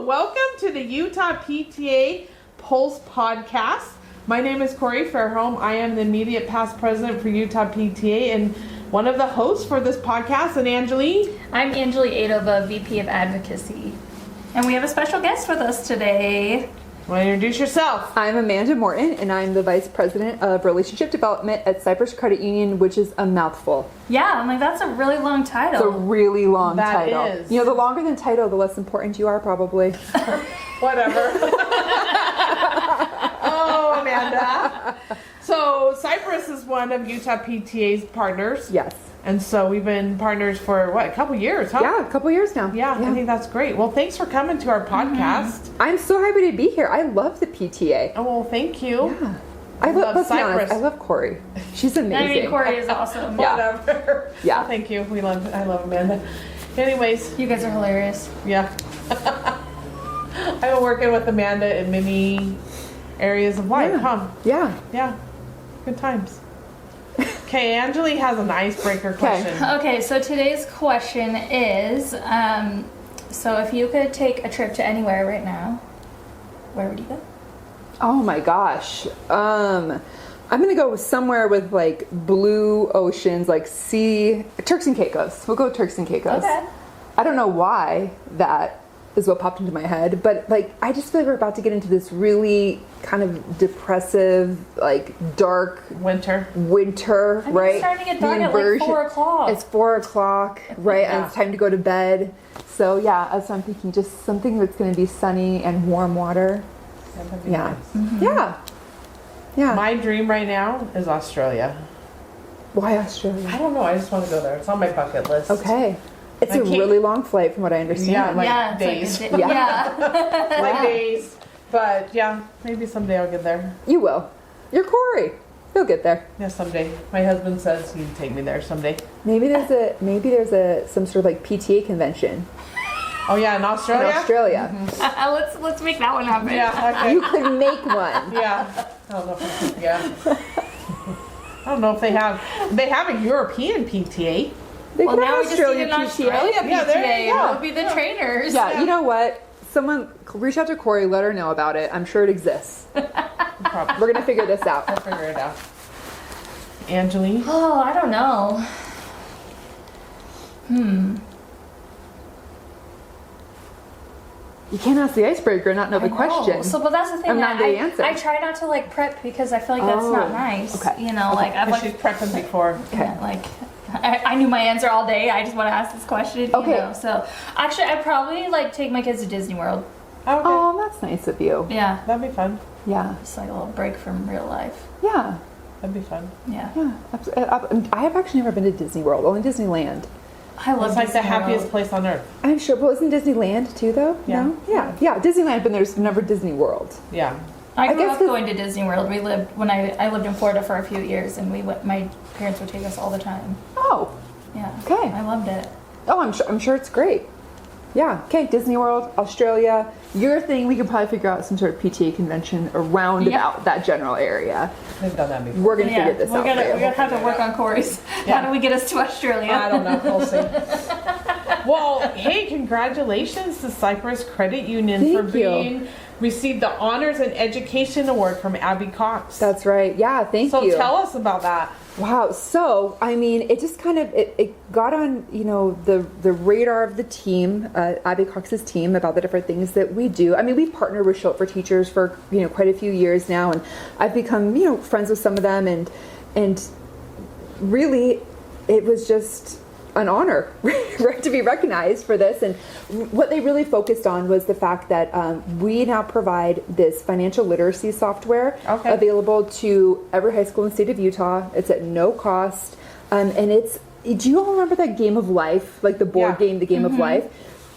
Welcome to the Utah PTA Pulse Podcast. My name is Corey Fairholm. I am the immediate past president for Utah PTA and one of the hosts for this podcast. And Angelee? I'm Angelee Aedo, the VP of Advocacy. And we have a special guest with us today. Want to introduce yourself? I'm Amanda Morton, and I'm the Vice President of Relationship Development at Cyprus Credit Union, which is a mouthful. Yeah, I'm like, that's a really long title. It's a really long title. That is. You know, the longer the title, the less important you are, probably. Whatever. Oh, Amanda. So, Cypress is one of Utah PTA's partners. Yes. And so we've been partners for, what, a couple years, huh? Yeah, a couple years now. Yeah, I think that's great. Well, thanks for coming to our podcast. I'm so happy to be here. I love the PTA. Oh, well, thank you. Yeah. I love let's be honest, Cypress. I love Corey. She's amazing. I mean, Corey is awesome. Yeah. Whatever. Yeah. Well, thank you. I love Amanda. Anyways, You guys are hilarious. yeah. I've been working with Amanda in many areas of life, huh? Yeah. Yeah. Good times. Okay, Angelee has an icebreaker question. Okay, so today's question is, so if you could take a trip to anywhere right now, where would you go? Oh my gosh. I'm gonna go somewhere with like blue oceans, like Turks and Caicos. We'll go Turks and Caicos. Okay. I don't know why that is what popped into my head, but like I just feel like we're about to get into this really kind of depressive, like dark Winter. right? It's starting to get dark at like 4 o'clock. It's 4 o'clock, right? Yeah. And it's time to go to bed. So yeah, as I'm thinking, just something that's going to be sunny and warm water. Yeah, that'd be Yeah. nice. Mm-hmm. Yeah. Yeah. My dream right now is Australia. Why Australia? I don't know. I just want to go there. It's on my bucket list. Okay. It's I a can't- really long flight from what I understand. Yeah, like yeah, days. It's like Yeah. Like days. But yeah, maybe someday I'll get there. You will. You're Corey. You'll get there. Yeah, someday. My husband says he'd take me there someday. Maybe there's a some sort of like PTA convention Oh yeah, in in Australia? Australia. let's make that one happen. Yeah, okay. You could make one. Yeah. I don't know if I don't know if they have a European PTA. They Well, could now have we just need an Australia PTA. Yeah, there you go. That would be the trainers. Yeah, you know what? Someone reach out to Corey, let her know about it. I'm sure it exists. Probably. We're gonna figure this I'll out. figure it out. Angelee? Oh, I don't know. You can't ask the icebreaker and not know the question. So, but that's the thing. I'm not the answer. I try not to like prep because I feel like that's not nice. okay. You know, like I've She's like, prepping before. yeah, like I knew my answer all day. I just want to ask this question. Okay. You know? So actually, I'd probably like take my kids to Disney World. Okay. Oh, that's nice of you. Yeah, That'd be fun. Yeah. just like a little break from real life. Yeah. That'd be fun. Yeah, Yeah. I have actually never been to Disney World, only Disneyland. I love It's like the Disney happiest World. place on earth. I'm sure. Well, isn't Disneyland too, though? Yeah. No? Yeah. Yeah. Disneyland, but there's never Disney World. Yeah. I grew guess up 'cause- going to Disney World. We lived when I lived in Florida for a few years, and my parents would take us all the time. Oh. Yeah. Okay. I loved it. Oh, I'm sure it's great. Yeah. Okay. Disney World, Australia. Your thing, we could probably figure out some sort of PTA convention around Yeah. about that general area. They've done that before. We're gonna Yeah, figure this we're out. gonna for you. we're gonna have to work on Corey's. Yeah. How do we get us to Australia? I don't know. We'll see. Well, hey, congratulations to Cyprus Credit Union Thank for you. received the Honors in Education Award from Abby Cox. That's right. Yeah. Thank you. So tell us about that. Wow. So, I mean, it just kind of, it got on, you know, the radar of the team, Abby Cox's team, about the different things that we do. I mean, we've partnered with Show Up for Teachers for, you know, quite a few years now, and I've become, you know, friends with some of them, and really, it was just an honor right, to be recognized for this. And what they really focused on was the fact that we now provide this financial literacy software Okay. available to every high school in the state of Utah. It's at no cost. And it's, do you all remember that Game of Life, like the board Yeah. game, the Game of Life?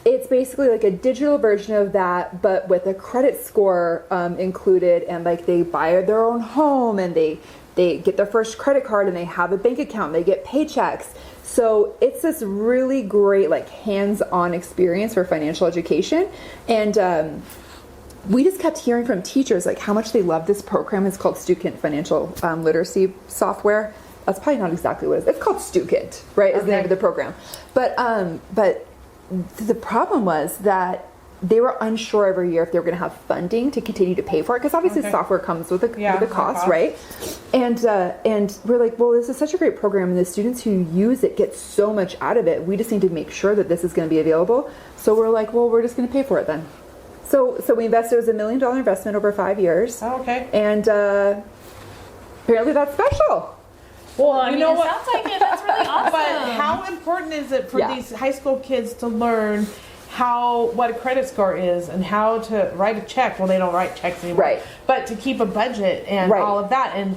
It's basically like a digital version of that, but with a credit score included, and like they buy their own home, and they get their first credit card, and they have a bank account, they get paychecks. So it's this really great like hands-on experience for financial education. And we just kept hearing from teachers like how much they love this program. It's called Stukent Financial Literacy Software. That's probably not exactly what it is. It's called Stukent, right? Is the name of the program. But the problem was that they were unsure every year if they were going to have funding to continue to pay for it, because obviously software comes with a cost, right? And we're like, well, this is such a great program, and the students who use it get so much out of it. We just need to make sure that this is going to be available. So we're like, well, we're just going to pay for it then. So we invested. It was $1 million investment over 5 years. Oh, okay. And apparently that's special. Well, I mean, know it what? sounds like it. That's really awesome. But how important is it for these high school kids to learn what a credit score is and how to write a check? Well, they don't write checks anymore. Right. But to keep a budget and all of that. And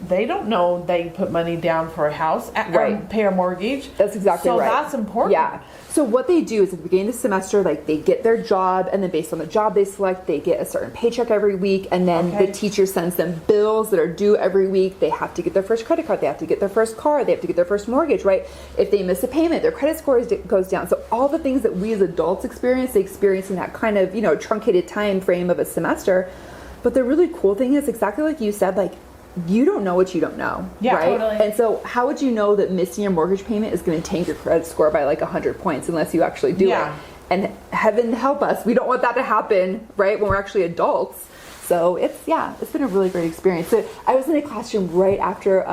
they don't know they put money down for a house or pay a mortgage. That's exactly right. So that's important. Yeah. So what they do is at the beginning of the semester, like they get their job, and then based on the job they select, they get a certain paycheck every week, and then the teacher sends them bills that are due every week. They have to get their first credit card, they have to get their first car, they have to get their first mortgage, right? If they miss a payment, their credit score goes down. So all the things that we as adults experience, they experience in that kind of, truncated time frame of a semester. But the really cool thing is exactly like you said, like, you don't know what you don't know, right? Totally. And so how would you know that missing your mortgage payment is going to tank your credit score by like 100 points unless you actually do it? And heaven help us, we don't want that to happen, right, when we're actually adults. So it's been a really great experience. So I was in a classroom right after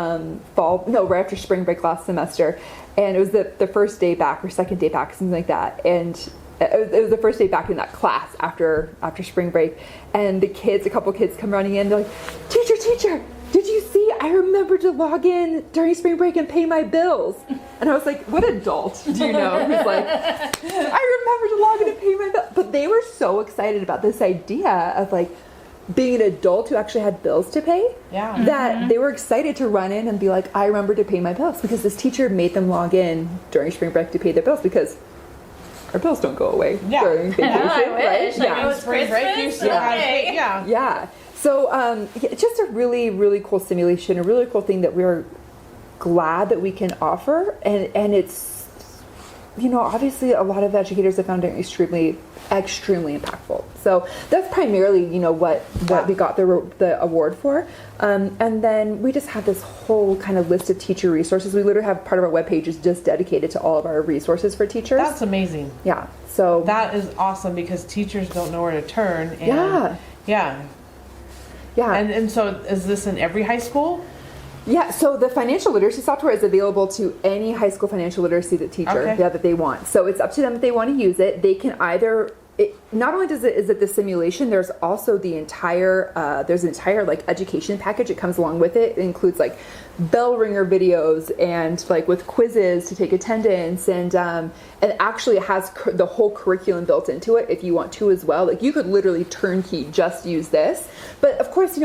spring break last semester, and it was the first day back or second day back, something like that. And it was the first day back in that class after spring break, and a couple kids come running in. They're like, teacher, did you see? I remembered to log in during spring break and pay my bills. And I was like, what adult do you know who's like, I remember to log in and pay my bills? But they were so excited about this idea of like being an adult who actually had bills to pay, that they were excited to run in and be like, I remember to pay my bills, because this teacher made them log in during spring break to pay their bills, because our bills don't go away during vacation, right? Spring break, you still have to pay. Yeah. So just a really, really cool simulation, a really cool thing that we're glad that we can offer. And it's, obviously a lot of educators have found it extremely impactful. So that's primarily, what we got the award for. And then we just have this whole kind of list of teacher resources. We literally have part of our webpage is just dedicated to all of our resources for teachers. That's amazing. Yeah. So that is awesome, because teachers don't know where to turn. And And so is this in every high school? Yeah, so the financial literacy software is available to any high school financial literacy teacher that they want. So it's up to them if they want to use it. They can either, not only is it the simulation, there's also the entire, like education package that comes along with it. It includes like bell ringer videos and like with quizzes to take attendance, and actually it has the whole curriculum built into it if you want to as well. Like you could literally turnkey just use this. But of course,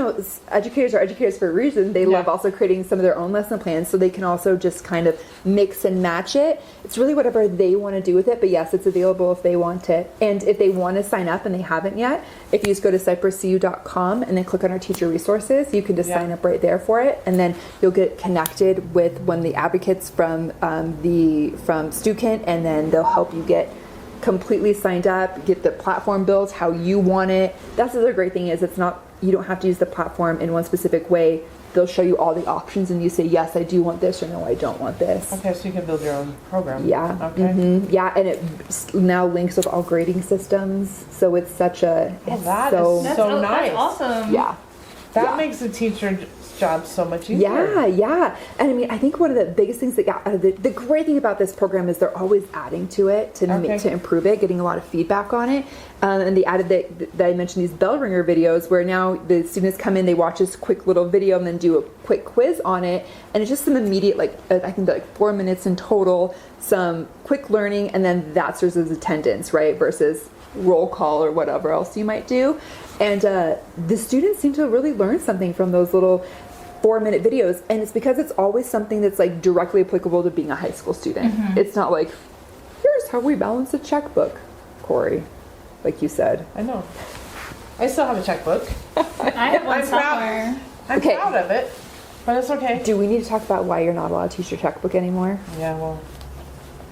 educators are educators for a reason. They love also creating some of their own lesson plans, so they can also just kind of mix and match it. It's really whatever they want to do with it, but yes, it's available if they want it. And if they want to sign up and they haven't yet, if you just go to cypresscu.com and then click on our teacher resources, you can just sign up right there for it, and then you'll get connected with one of the advocates from Stukent, and then they'll help you get completely signed up, get the platform built how you want it. That's the other great thing is you don't have to use the platform in one specific way. They'll show you all the options, and you say, yes, I do want this, or no, I don't want this. Okay, so you can build your own program. Yeah. Okay. Mm-hmm. Yeah, and it now links with all grading systems, so it's such a... That's nice. That's awesome. Yeah. That makes the teacher's job so much easier. Yeah. And I mean, I think one of the biggest things that got out of the great thing about this program is they're always adding to it to improve it, getting a lot of feedback on it. And they added that I mentioned these bell ringer videos, where now the students come in, they watch this quick little video and then do a quick quiz on it. And it's just some immediate, I think 4 minutes in total, some quick learning, and then that serves as attendance, right? Versus roll call or whatever else you might do. And the students seem to really learn something from those little 4-minute videos, and it's because it's always something that's like directly applicable to being a high school student. It's not like, here's how we balance a checkbook, Corey, like you said. I know. I still have a checkbook. I have one somewhere. I'm proud of it, but it's okay. Do we need to talk about why you're not allowed to use your checkbook anymore? Yeah, well...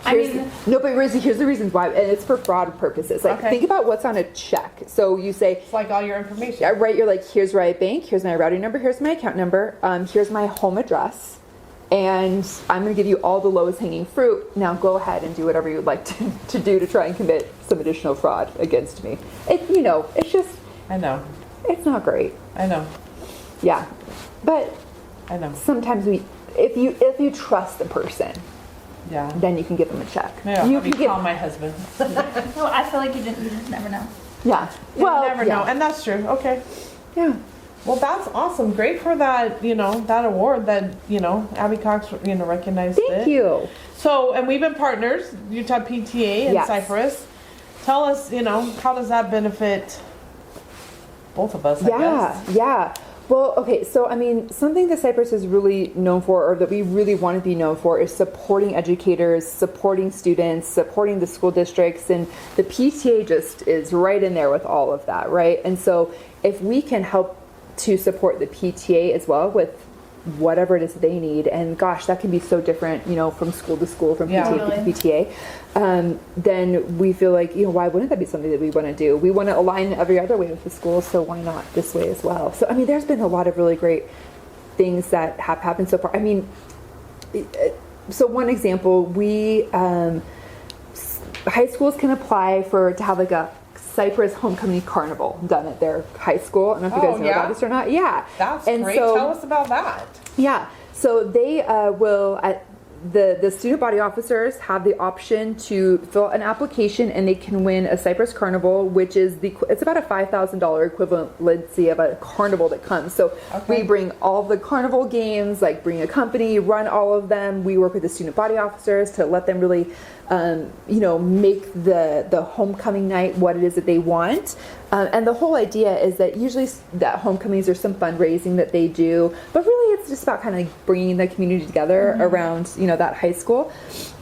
Here's the reasons why, and it's for fraud purposes. Think about what's on a check. So you say, it's like all your information. Yeah, right. You're like, here's where I bank, here's my routing number, here's my account number, here's my home address, and I'm going to give you all the lowest hanging fruit. Now go ahead and do whatever you'd like to do to try and commit some additional fraud against me. It's just, I know. it's not great. I know. Yeah. But I know. sometimes if you trust the person, Yeah. then you can give them a check. Yeah, You let me can call my husband. No, I feel like you just never know. Yeah. You never know, and that's true. Okay. Yeah. Well, that's awesome. Great for that, that award that, Abby Cox, recognized it. Thank you. So, and we've been partners, Utah PTA and Yes. Cypress. Tell us, how does that benefit both of us, I guess? Yeah. Well, okay, so something that Cypress is really known for, or that we really want to be known for, is supporting educators, supporting students, supporting the school districts, and the PTA just is right in there with all of that, right? And so if we can help to support the PTA as well with whatever it is they need, and gosh, that can be so different, from school to school, from PTA Totally. to PTA, then we feel like, why wouldn't that be something that we want to do? We want to align every other way with the school, so why not this way as well? So, there's been a lot of really great things that have happened so far. So one example, high schools can apply to have like a Cyprus homecoming carnival done at their high school. I don't know if you guys know about this or not. Yeah. That's and great. So, Tell us about that. yeah. So they will, the student body officers have the option to fill out an application, and they can win a Cyprus carnival, which is it's about a $5,000 equivalency of a carnival that comes. So we bring all the carnival games, like bring a company, run all of them. We work with the student body officers to let them really make the homecoming night what it is that they want. And the whole idea is that usually that homecomings are some fundraising that they do, but really it's just about kind of like bringing the community together around, that high school.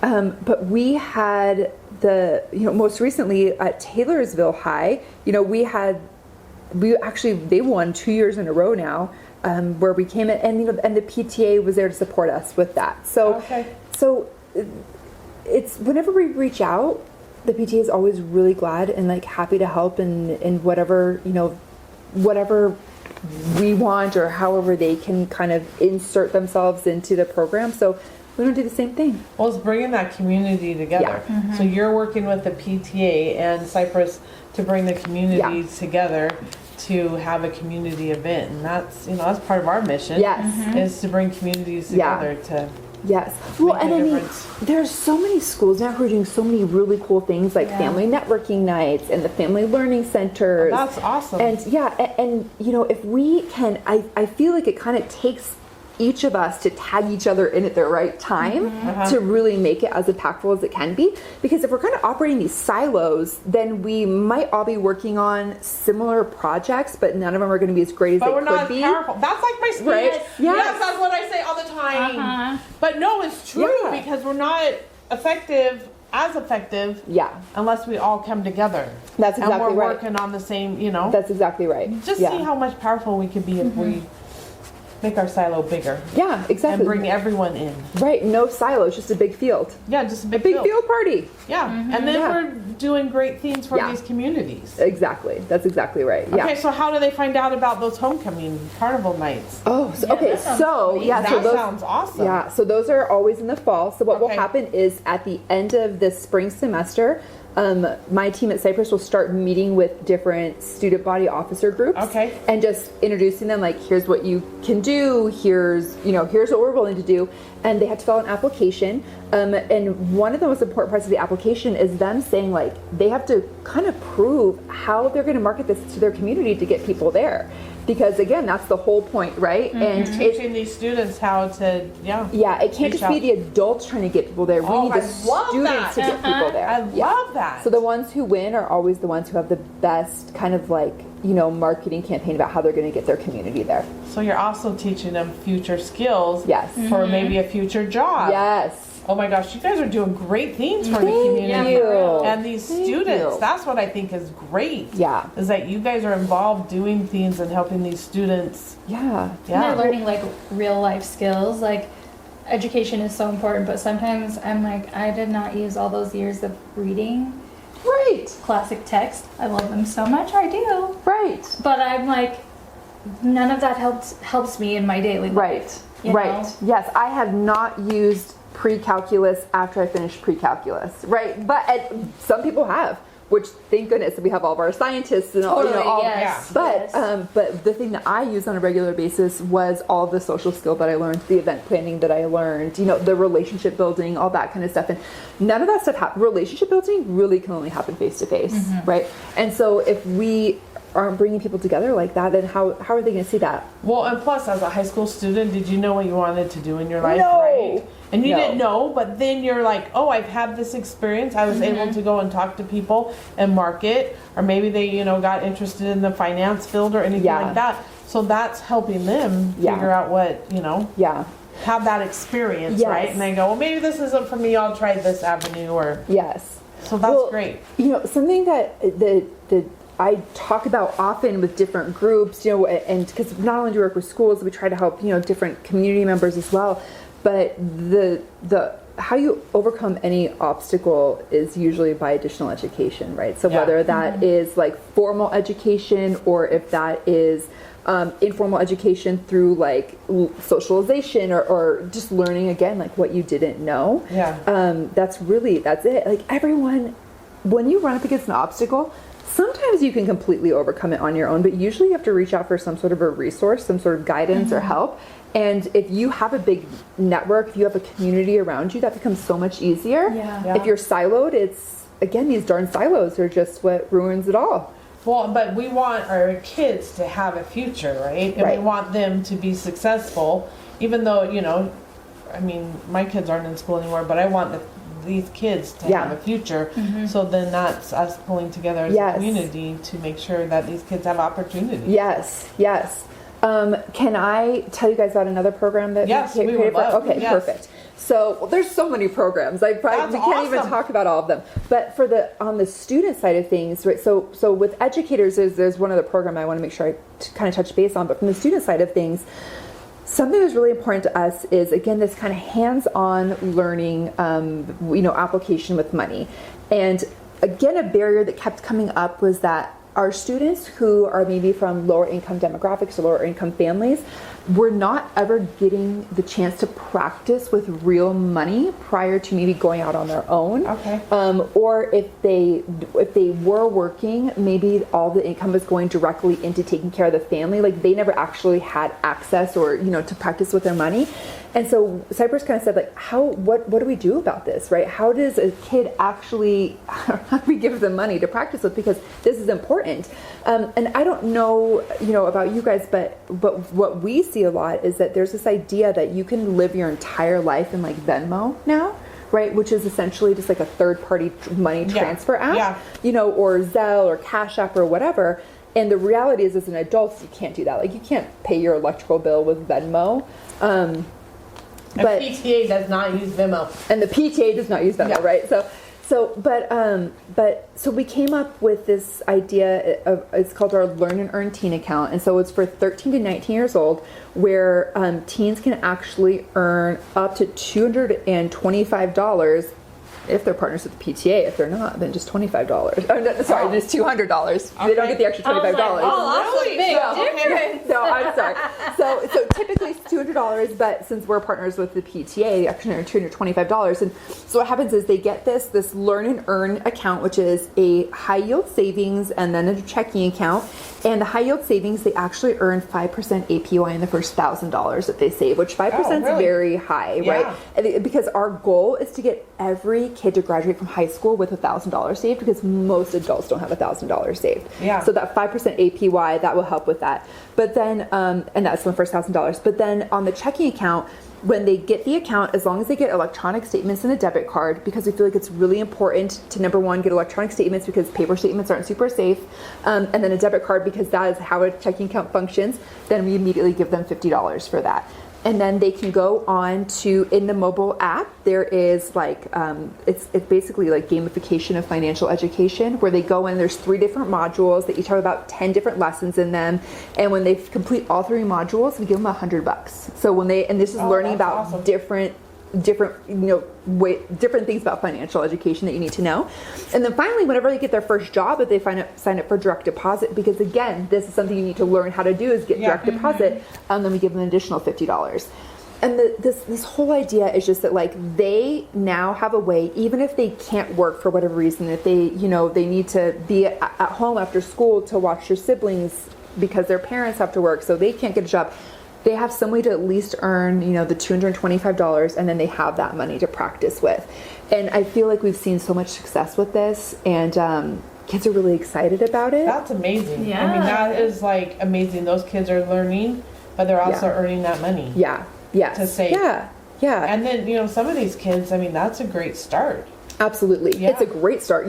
But we had most recently at Taylorsville High, they won 2 years in a row now, where we came in, and the PTA was there to support us with that. So it's whenever we reach out, the PTA is always really glad and like happy to help in whatever we want, or however they can kind of insert themselves into the program. So we don't do the same thing. Well, it's bringing that community together. Yeah. So you're working with the PTA and Cypress to bring the community together to have a community event, and that's that's part of our mission. Yes. Is to bring communities together to. Yes. Well, make a and difference. there's so many schools now who are doing so many really cool things, like family networking nights and the family learning centers. Oh, that's awesome. And and if we can, I feel like it kind of takes each of us to tag each other in at the right time to really make it as impactful as it can be. Because if we're kind of operating these silos, then we might all be working on similar projects, but none of them are going to be as great as they could be. But we're not powerful. That's like my speech. Right? Yes, that's what I say all the time. But no, it's true because we're not effective unless we all come together. That's exactly and we're right. working on the same, That's exactly right. Just see how much powerful we could be if we make our silo bigger. Yeah, exactly. And bring everyone in. Right, no silos, just a big field. Yeah, just a big field party. Yeah, and then we're doing great things for these communities. Exactly, that's exactly right. Yeah. Okay, so how do they find out about those homecoming carnival nights? Oh, so, that Sounds awesome. Yeah, so those are always in the fall. So what will happen is at the end of the spring semester, my team at Cypress will start meeting with different student body officer groups. Okay. And just introducing them, like, here's what you can do, here's what we're willing to do. And they have to fill out an application. And one of the most important parts of the application is them saying, like, they have to kind of prove how they're going to market this to their community to get people there. Because again, that's the whole point, right? And teaching these students how to, it can't just be the adults trying to get people there. We need the students to get people there. I love that. So the ones who win are always the ones who have the best kind of like, marketing campaign about how they're going to get their community there. So you're also teaching them future skills. Yes. For maybe a future job. Yes. Oh my gosh, you guys are doing great things for the Thank community. you. And these students, that's what I think is great. Yeah. Is that you guys are involved doing things and helping these students. Yeah. And they're learning like real life skills. Like education is so important, but sometimes I'm like, I did not use all those years of reading. Right. Classic text. I love them so much. I do. Right. But I'm like, none of that helps me in my daily life. Right. you Right. know? Yes, I have not used pre-calculus after I finished pre-calculus. Right. But some people have, which thank goodness we have all of our scientists and all, Totally, all. yes. But Yes. but the thing that I use on a regular basis was all the social skill that I learned, the event planning that I learned, the relationship building, all that kind of stuff. And none of that stuff, relationship building really can only happen face to face, right? And so if we aren't bringing people together like that, then how are they going to see that? Well, and plus, as a high school student, did you know what you wanted to do in your life? No. Right? And you No. didn't know, but then you're like, oh, I've had this experience. I was able to go and talk to people and market, or maybe they, got interested in the finance field or anything Yeah. like that. So that's helping them Yeah. figure out what, Yeah. have that experience, Yes. right? And they go, well, maybe this isn't for me. I'll try this avenue, or Yes. so that's Well, great. Something that I talk about often with different groups, and because not only do we work with schools, we try to help, different community members as well. But the how you overcome any obstacle is usually by additional education, right? So Yeah. whether that is like formal education, or if that is informal education through like socialization, or just learning again, like what you didn't know. Yeah. That's it. Like everyone, when you run up against an obstacle, sometimes you can completely overcome it on your own, but usually you have to reach out for some sort of a resource, some sort of guidance or help. And if you have a big network, if you have a community around you, that becomes so much easier. Yeah. If you're siloed, it's, again, these darn silos are just what ruins it all. Well, but we want our kids to have a future, right? And Right. we want them to be successful, even though, my kids aren't in school anymore, but I want these kids to Yeah. have a future. So then that's us pulling together as Yes. a community to make sure that these kids have opportunities. Yes, yes. Can I tell you guys about another program that Yes, we would created? love. Okay, Yes. perfect. So there's so many programs. We can't even awesome. talk about all of them. But on the student side of things, right? So with educators, there's one other program I want to make sure I kind of touch base on. But from the student side of things, something that's really important to us is, again, this kind of hands-on learning, application with money. And again, a barrier that kept coming up was that our students who are maybe from lower income demographics or lower income families were not ever getting the chance to practice with real money prior to maybe going out on their own. Okay. Or if they were working, maybe all the income was going directly into taking care of the family. Like they never actually had access or, to practice with their money. And so Cypress kind of said, like, what do we do about this, right? How does a kid actually, how do we give them money to practice with? Because this is important. And I don't know, about you guys, but what we see a lot is that there's this idea that you can live your entire life in like Venmo now, right? Which is essentially just like a third-party money transfer app, or Zelle or Cash App or whatever. And the reality is, as an adult, you can't do that. Like, you can't pay your electrical bill with Venmo. But PTA does not use Venmo. And the PTA does not use Venmo, right? So we came up with this idea of, it's called our Learn and Earn Teen account. And so it's for 13 to 19 years old, where teens can actually earn up to $225 if they're partners with the PTA. If they're not, then just $25. Oh, no, sorry, just $200. They don't get the extra $25. That's a big difference. No, I'm sorry. So typically it's $200, but since we're partners with the PTA, they actually earn $225. And so what happens is they get this Learn and Earn account, which is a high yield savings and then a checking account. And the high yield savings, they actually earn 5% APY in the first $1,000 that they save, which 5% is very high, right? And because our goal is to get every kid to graduate from high school with $1,000 saved, because most adults don't have $1,000 saved. So that 5% APY, that will help with that. But then, and that's the first $1,000. But then on the checking account, when they get the account, as long as they get electronic statements and a debit card, because we feel like it's really important to, number one, get electronic statements because paper statements aren't super safe, and then a debit card because that is how a checking account functions, then we immediately give them $50 for that. And then they can go on to, in the mobile app, there is like, it's basically like gamification of financial education, where they go in, there's 3 different modules. They each have about 10 different lessons in them. And when they complete all 3 modules, we give them $100. So when and this is learning about different different things about financial education that you need to know. And then finally, whenever they get their first job, that they sign up for direct deposit, because again, this is something you need to learn how to do, is get direct deposit, and then we give them an additional $50. And this whole idea is just that like they now have a way, even if they can't work for whatever reason, if they, they need to be at home after school to watch their siblings because their parents have to work, so they can't get a job. They have some way to at least earn, the $225, and then they have that money to practice with. And I feel like we've seen so much success with this, and kids are really excited about it. That's amazing. Yeah. I mean, that is like amazing. Those kids are learning, but they're also earning that money. Yeah. Yes. To save. Yeah. Yeah. And then, some of these kids, I mean, that's a great start. Absolutely. Yeah. It's a great start,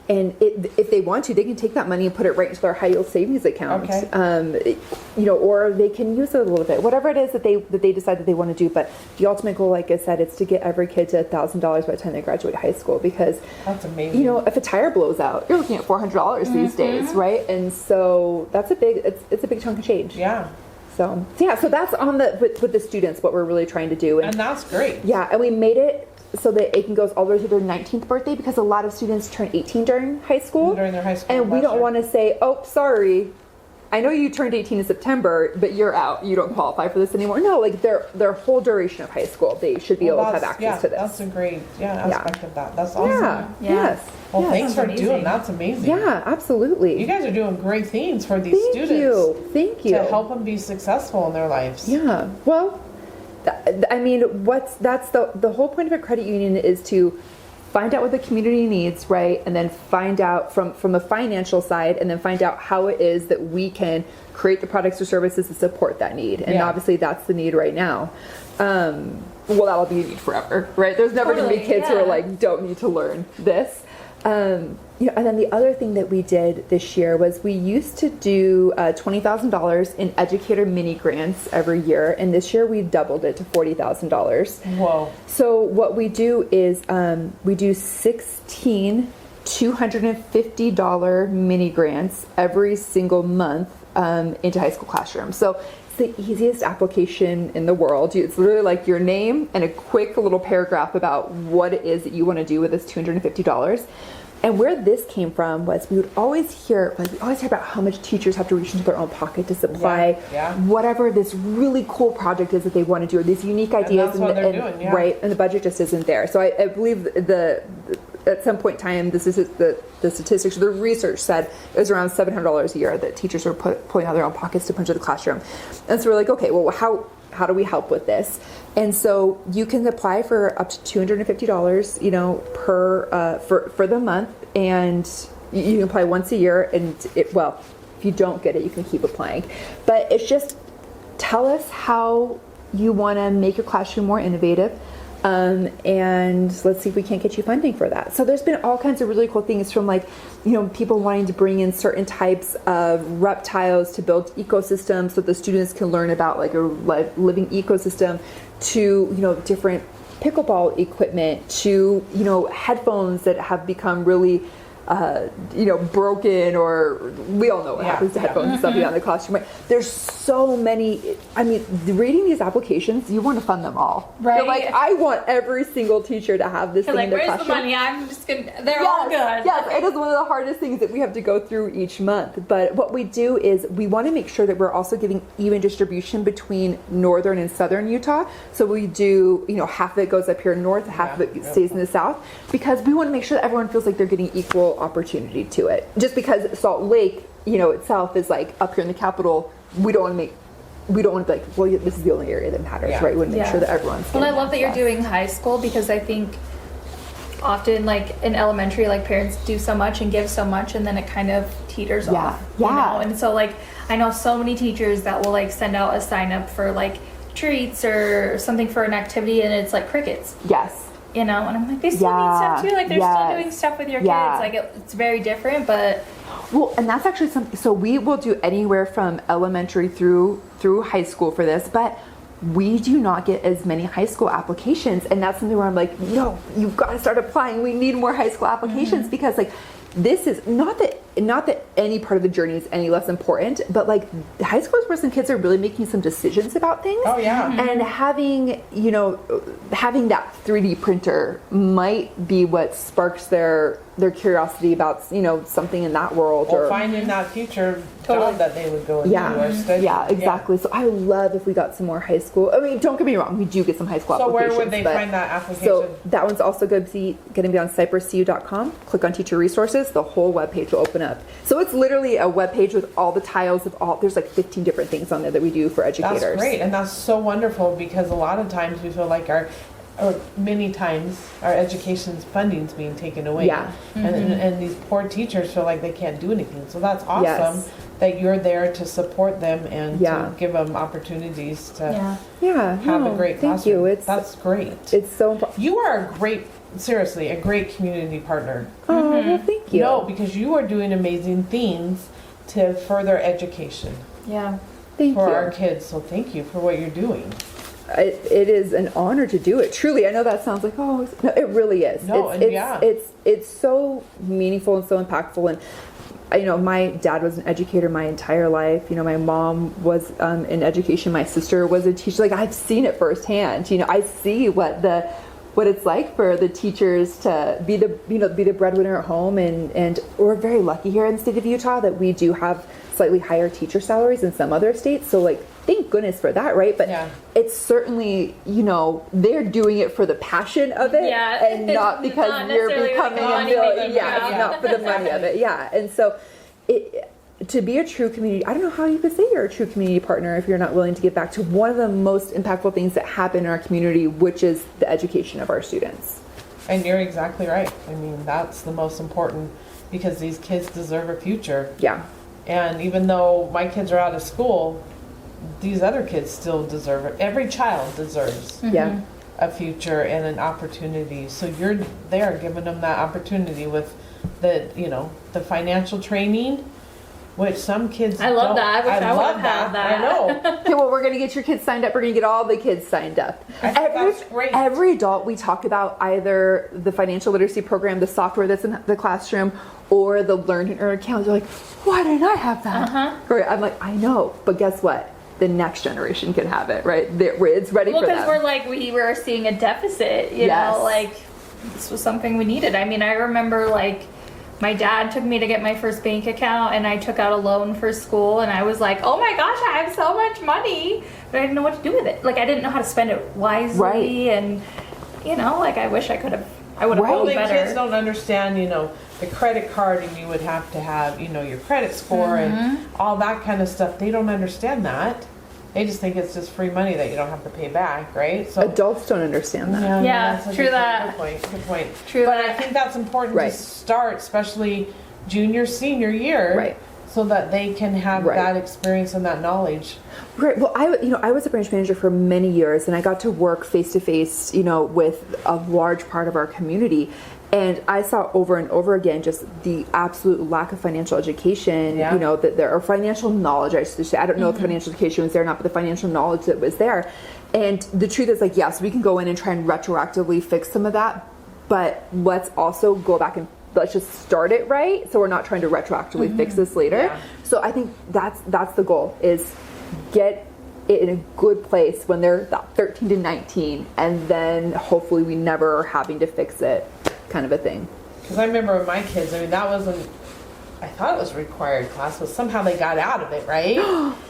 if they want to, they can take that money and put it right into their high yield savings account. Okay. Or they can use it a little bit, whatever it is that they decide that they want to do. But the ultimate goal, like I said, it's to get every kid to $1,000 by the time they graduate high school, because that's amazing. If a tire blows out, you're looking at $400 these days, right? And so that's it's a big chunk of change. Yeah. So that's on with the students, what we're really trying to do. And that's great. Yeah, and we made it so that it can go all the way to their 19th birthday, because a lot of students turn 18 during high school. During their high school. And we don't want to say, oh, sorry, I know you turned 18 in September, but you're out. You don't qualify for this anymore. No, like their whole duration of high school, they should be able to have access to this. That's a great aspect of that. That's awesome. Yeah. Yes. Well, yes. thanks for doing that's amazing. Yeah, absolutely. You guys are doing great things for these students. Thank you. To help them be successful in their lives. Yeah. Well, I mean, that's the whole point of a credit union is to find out what the community needs, right? And then find out from a financial side, and then find out how it is that we can create the products or services to support that need. And obviously that's the need right now. Well, that'll be a need forever, right? There's never going to be kids who are like, don't need to learn this. And then the other thing that we did this year was we used to do $20,000 in educator mini grants every year, and this year we doubled it to $40,000. Whoa! So what we do is we do 16 $250 mini grants every single month into high school classrooms. So the easiest application in the world. It's literally like your name and a quick little paragraph about what it is that you want to do with this $250. And where this came from was we would always hear about how much teachers have to reach into their own pocket to supply whatever this really cool project is that they want to do, or these unique ideas. And that's what they're doing, yeah. Right, and the budget just isn't there. So I believe at some point in time, the statistics, the research said it was around $700 a year that teachers were pulling out of their own pockets to punch into the classroom. And so we're like, okay, well, how do we help with this? And so you can apply for up to $250, for the month, and you can apply once a year. And if you don't get it, you can keep applying. But it's just tell us how you want to make your classroom more innovative. And let's see if we can't get you funding for that. So there's been all kinds of really cool things, from people wanting to bring in certain types of reptiles to build ecosystems so the students can learn about like a living ecosystem, to, different pickleball equipment, to, headphones that have become really broken, or we all know what happens to headphones and stuff in the classroom. Right? There's so many. I mean, reading these applications, you want to fund them all. Right. You're like, I want every single teacher to have this thing in their where's classroom. the money? I'm just gonna. They're all good. Yes, it is one of the hardest things that we have to go through each month. But what we do is we want to make sure that we're also giving even distribution between northern and southern Utah. So we do, half of it goes up here north, half of it stays in the south, because we want to make sure that everyone feels like they're getting equal opportunity to it. Just because Salt Lake, itself is like up here in the capital, we don't want to be like, well, this is the only area that matters, right? We want to make sure that everyone's. Well, I love that you're doing high school, because I think often, like in elementary, like parents do so much and give so much, and then it kind of teeters off. And so, like, I know so many teachers that will like send out a sign up for like treats or something for an activity, and it's like crickets. Yes. And I'm like, they still need stuff too. Like, they're still doing stuff with your kids. Like, it's very different, but. Well, and that's actually something. So we will do anywhere from elementary through high school for this, but we do not get as many high school applications, and that's something where I'm like, no, you've got to start applying. We need more high school applications, because like this is not that any part of the journey is any less important, but like high school is where some kids are really making some decisions about things. Oh yeah. And having that 3D printer might be what sparks their their curiosity about, something in that world, or finding that future job that they would go into or study. Yeah, exactly. So I would love if we got some more high school. I mean, don't get me wrong, we do get some high school applications. So where would they find that application? So that one's also going to be on cypresscu.com. Click on teacher resources. The whole webpage will open up. So it's literally a webpage with all the tiles of there's like 15 different things on there that we do for educators. That's great. And that's so wonderful, because a lot of times we feel like many times our education's funding's being taken away. Yeah. And these poor teachers feel like they can't do anything. So that's awesome that you're there to support them and to give them opportunities to have a great classroom. Thank you. That's great. It's so important. You are seriously a great community partner. Oh, well, thank you. No, because you are doing amazing things to further education. Yeah. Thank you. For our kids. So thank you for what you're doing. It is an honor to do it. Truly, I know that sounds like, no, it really is. No, it's so meaningful and so impactful. And my dad was an educator my entire life. My mom was in education. My sister was a teacher. Like, I've seen it firsthand. I see what it's like for the teachers to be the breadwinner at home, and we're very lucky here in the state of Utah that we do have slightly higher teacher salaries than some other states. So, like, thank goodness for that, right? But it's certainly, they're doing it for the passion of it, and not because you're becoming not for the money of it. Yeah. And so to be a true community, I don't know how you could say you're a true community partner if you're not willing to give back to one of the most impactful things that happen in our community, which is the education of our students. And you're exactly right. I mean, that's the most important, because these kids deserve a future. Yeah. And even though my kids are out of school, these other kids still deserve it. Every child deserves a future and an opportunity. So you're there giving them that opportunity with the financial training, which some kids I love that. I would have had that. I know. Okay, well, we're going to get your kids signed up. We're going to get all the kids signed up. That's great. Every adult, we talk about either the financial literacy program, the software that's in the classroom, or the Learn and Earn account. They're like, why didn't I have that? Right? I'm like, I know, but guess what? The next generation can have it, right? It's ready for them. Well, because we were seeing a deficit, you know, like this was something we needed. I mean, I remember my dad took me to get my first bank account, and I took out a loan for school, and I was like, oh my gosh, I have so much money, but I didn't know what to do with it. Like, I didn't know how to spend it wisely, and I wish I would have known better. Kids don't understand, the credit card, and you would have to have, your credit score and all that kind of stuff. They don't understand that. They just think it's just free money that you don't have to pay back, right? So adults don't understand that. Yeah, true that. Good point. True. But I think that's important to start, especially junior, senior year, so that they can have that experience and that knowledge. Right. Well, I was a branch manager for many years, and I got to work face to face, with a large part of our community. And I saw over and over again just the absolute lack of financial education, that there are financial knowledge. I should say, I don't know if the financial education was there or not, but the financial knowledge that was there. And the truth is, yes, we can go in and try and retroactively fix some of that, but let's also go back and let's just start it right, so we're not trying to retroactively fix this later. Yeah. So I think that's the goal, is get it in a good place when they're about 13 to 19, and then hopefully we never are having to fix it, kind of a thing. Because I remember with my kids, that wasn't, I thought it was a required class, but somehow they got out of it, right?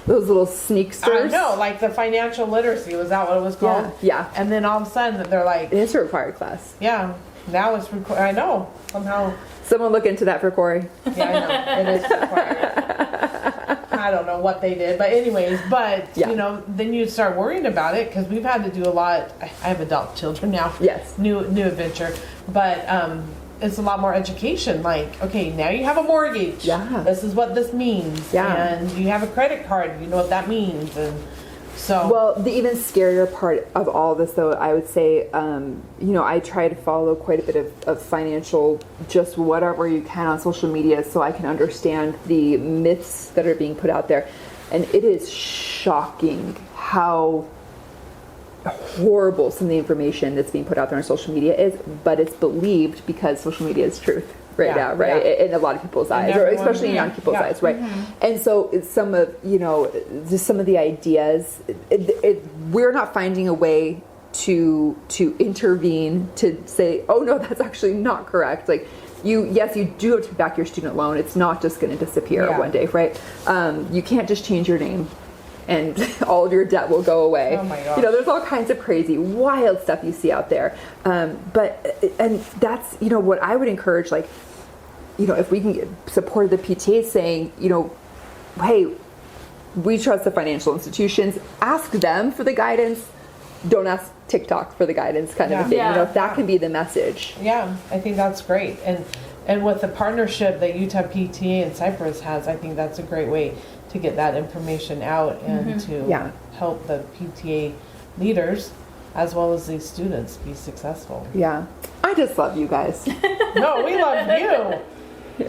Those little sneaksters. No, like the financial literacy, was that what it was called? Yeah. And then all of a sudden they're like, it is a required class. Yeah. Now it's required. I know. Somehow. Someone look into that for Corey. Yeah, I know. It is required. I don't know what they did, but anyways, then you start worrying about it, because we've had to do a lot. I have adult children now. Yes. New adventure, but it's a lot more education. Like, okay, now you have a mortgage. Yeah. This is what this means. Yeah. And you have a credit card. You know what that means, and so. Well, the even scarier part of all of this, though, I would say, I try to follow quite a bit of financial, just whatever you can on social media, so I can understand the myths that are being put out there. And it is shocking how horrible some of the information that's being put out there on social media is, but it's believed because social media is truth now, right? In a lot of people's eyes, or especially in young people's eyes, right? And so it's some of, just some of the ideas, we're not finding a way to intervene, to say, oh no, that's actually not correct. Like, you do have to pay back your student loan. It's not just going to disappear one day, right? You can't just change your name and all of your debt will go away. Oh my gosh. You know, there's all kinds of crazy, wild stuff you see out there. And that's, you know, what I would encourage, like, you know, if we can get support of the PTA saying, you know, hey, we trust the financial institutions, ask them for the guidance, don't ask TikTok for the guidance, kind of a thing. You know, if that can be the message. Yeah, I think that's great. And with the partnership that Utah PTA and Cypress has, I think that's a great way to get that information out and to help the PTA leaders as well as these students be successessful. Yeah. I just love you guys. No, we love you.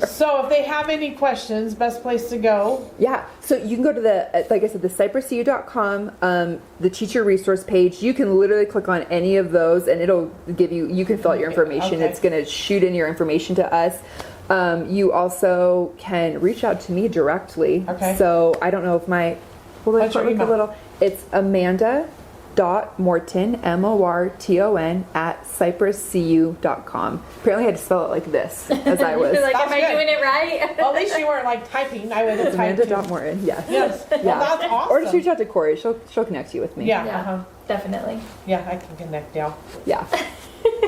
So if they have any questions, best place to go. Yeah. So you can go to the, like I said, the cypresscu.com, the teacher resource page. You can literally click on any of those and it'll give you, you can fill out your information. Okay. It's going to shoot in your information to us. You also can reach out to me directly. Okay. So I don't know if What's your email? It's Amanda.Morton, Morton, at cypresscu.com. Apparently I had to spell it like this as I was. You're like, That's am I good. doing it right? Well, at least you weren't like typing. I would have typed. Amanda.Morton, yes. Yes. Yeah. Well, that's awesome. Or just reach out to Corey. She'll connect you with me. Yeah. Definitely. Yeah, I can connect now. Yeah.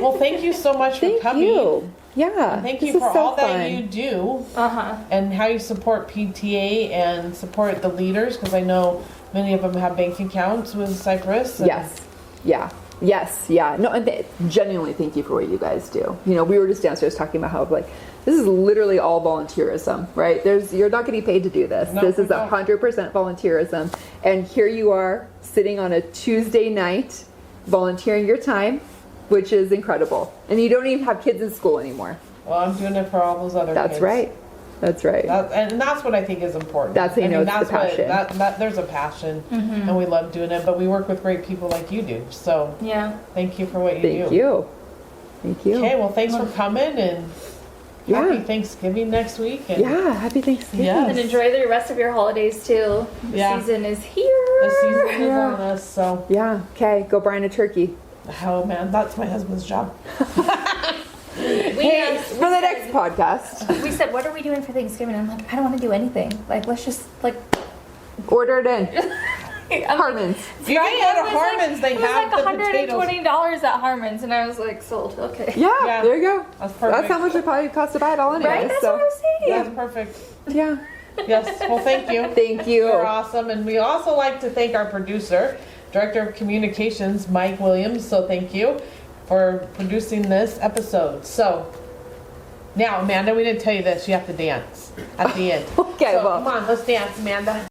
Well, thank you so much for Thank coming. you. Yeah. And thank this you is for so all that fun. you do Uh-huh. and how you support PTA and support the leaders, because I know many of them have bank accounts with Cypress. Yes. Yeah. Yes. Yeah. No, and genuinely thank you for what you guys do. You know, we were just downstairs talking about how, like, this is literally all volunteerism, right? You're not getting paid to do this. No, this is we don't. 100% volunteerism. And here you are sitting on a Tuesday night volunteering your time, which is incredible. And you don't even have kids in school anymore. Well, I'm doing it for all those other kids. That's right. That's right. And that's what I think is important. That's how you know it's that's the passion. There's a passion, and we love doing it. But we work with great people like you do. So thank you for what you do. Thank you. Thank you. Okay, well, thanks for coming, and happy Thanksgiving next week. And happy Thanksgiving. Yes. And enjoy the rest of your holidays too. The season is here. The season is on us, so. Yeah. Okay, go brine a turkey. Oh man, that's my husband's job. Hey, for the next podcast. We said, what are we doing for Thanksgiving? I'm like, I don't want to do anything. Like, let's just like Order it in. Harmon's. You can go to Harmon's. They have like the potatoes. $120 at Harmon's, and I was like, sold. Okay. Yeah, there you go. That's perfect. That's how much it probably costs to buy it all anyway. Right? That's what I was saying. That's perfect. Yeah. Yes. Well, thank you. Thank you. You're awesome. And we also like to thank our producer, Director of Communications, Mike Williams. So thank you for producing this episode. So now, Amanda, we didn't tell you this. You have to dance at the end. Okay, so, well. come on, let's dance, Amanda.